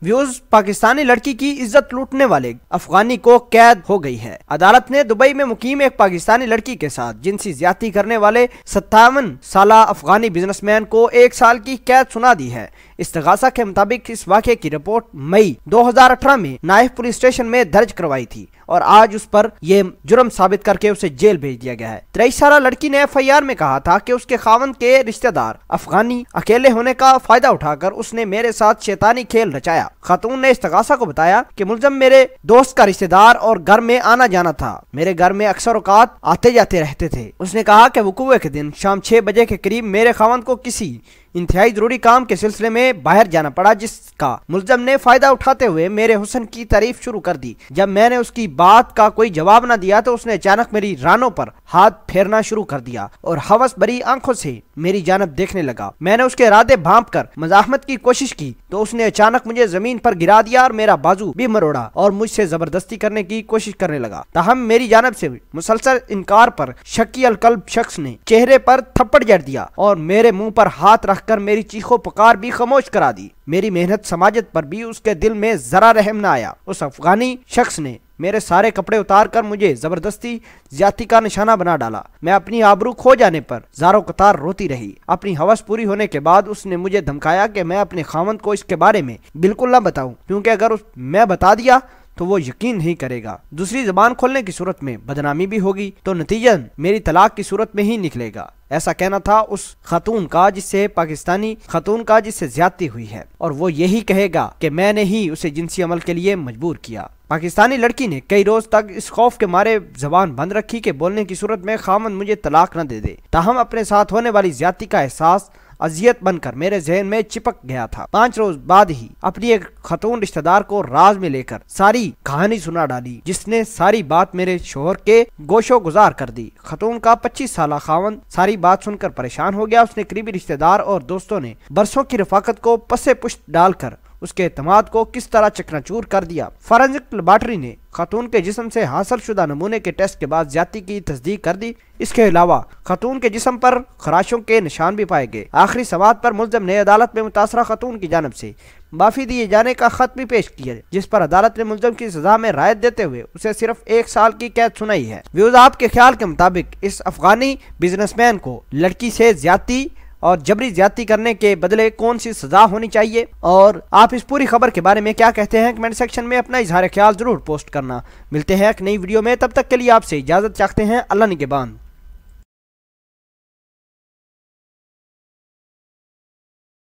Views Pakistani لڑکی کی عزت لوٹنے والے افغانی کو قید ہو گئی ہے۔ عدالت نے دبئی میں مقیم ایک پاکستانی لڑکی کے ساتھ جنسی زیادتی کرنے والے 57 سالہ افغانی بزنس مین کو 1 سال کی قید سنا دی ہے۔ استغاثہ کے مطابق اس واقعے کی رپورٹ مئی 2018 میں نائف پولیس اسٹیشن میں درج کروائی تھی اور آج اس پر یہ جرم ثابت کر کے اسے جیل بھیج دیا گیا ہے۔ 23 سالہ لڑکی نے FIR میں کہا تھا کہ اس کے خاوند کے رشتہ دار افغانی اکیلے ہونے کا فائدہ اٹھا کر اس نے میرے ساتھ شیطانی کھیل رچایا۔ خاتون نے استغاثہ کو بتایا کہ ملزم میرے دوست کا رشتہ دار اور گھر میں آنا جانا تھا، میرے گھر میں اکثر اوقات آتے جاتے رہتے تھے۔ اس نے کہا کہ وقوع کے دن شام 6 بجے کے قریب میرے خاوند کو کسی انتہائی ضروری کام کے سلسلے میں باہر جانا پڑا، جس کا ملزم نے فائدہ اٹھاتے ہوئے میرے حسن کی تعریف شروع کر دی۔ جب میں نے اس کی بات کا کوئی جواب نہ دیا تو اس نے اچانک میری رانوں پر ہاتھ پھیرنا شروع کر دیا اور ہوس بھری آنکھوں سے میری جانب دیکھنے لگا۔ میں نے اس کے ارادے بھانپ کر مزاحمت کی کوشش کی تو اس نے اچانک مجھے زمین پر گرا دیا اور میرا بازو بھی مروڑا اور مجھ سے زبردستی کرنے کی کوشش کرنے لگا۔ تاہم میری جانب سے مسلسل انکار پر شکی القلب شخص نے چہرے پر تھپڑ جڑ دیا اور میرے منہ پر ہاتھ رکھ کر میری چیخو پکار بھی خاموش کرا دی۔ میری محنت سماجت پر بھی اس کے دل میں ذرا رحم نہ آیا۔ اس افغانی شخص نے میرے سارے کپڑے اتار کر مجھے زبردستی زیادتی کا نشانہ بنا ڈالا۔ میں اپنی آبرو کھو جانے پر زاروں قطار روتی رہی۔ اپنی ہوس پوری ہونے کے بعد اس نے مجھے دھمکایا کہ میں اپنے خاوند کو اس کے بارے میں بالکل نہ بتاؤں، کیونکہ اگر میں بتا دیا تو وہ یقین نہیں کرے گا، دوسری زبان کھولنے کی صورت میں بدنامی بھی ہوگی تو نتیجہ میری طلاق کی صورت میں ہی نکلے گا۔ ایسا کہنا تھا اس خاتون کا جس سے زیادتی ہوئی ہے، اور وہ یہی کہے گا کہ میں نے ہی اسے جنسی عمل کے لیے مجبور کیا۔ پاکستانی لڑکی نے کئی روز تک اس خوف کے مارے زبان بند رکھی کہ بولنے کی صورت میں خاوند مجھے طلاق نہ دے دے۔ تاہم اپنے ساتھ ہونے والی زیادتی کا احساس اذیت بن کر میرے ذہن میں چپک گیا تھا۔ 5 روز بعد ہی اپنی ایک خاتون رشتہ دار کو راز میں لے کر ساری کہانی سنا ڈالی، جس نے ساری بات میرے شوہر کے گوشو گزار کر دی۔ خاتون کا 25 سالہ خاوند ساری بات سن کر پریشان ہو گیا۔ اس نے قریبی رشتہ دار اور دوستوں نے برسوں کی رفاقت کو پسے پشت ڈال کر اس کے اعتماد کو کس طرح چکنا-چور کر دیا۔ فورینسک لیبارٹری نے خاتون کے جسم سے حاصل شدہ نمونے کے ٹیسٹ کے بعد زیادتی کی تصدیق کر دی۔ اس کے علاوہ خاتون کے جسم پر خراشوں کے نشان بھی پائے گئے۔ آخری سوات پر ملزم نے عدالت میں متاثرہ خاتون کی جانب سے معافی دیے جانے کا خط بھی پیش کیا، جس پر عدالت نے ملزم کی سزا میں رعایت دیتے ہوئے اسے صرف 1 سال کی قید سنائی ہے۔ ویوز آپ کے خیال کے مطابق اس افغانی بزنس مین کو لڑکی سے زیادتی اور جبری زیادتی کرنے کے بدلے کون سی سزا ہونی چاہیے، اور آپ اس پوری خبر کے بارے میں کیا کہتے ہیں؟ کمنٹ سیکشن میں اپنا اظہار خیال ضرور پوسٹ کرنا۔ ملتے ہیں ایک نئی ویڈیو میں، تب تک کے لیے آپ سے اجازت چاہتے ہیں۔ اللہ نگہبان۔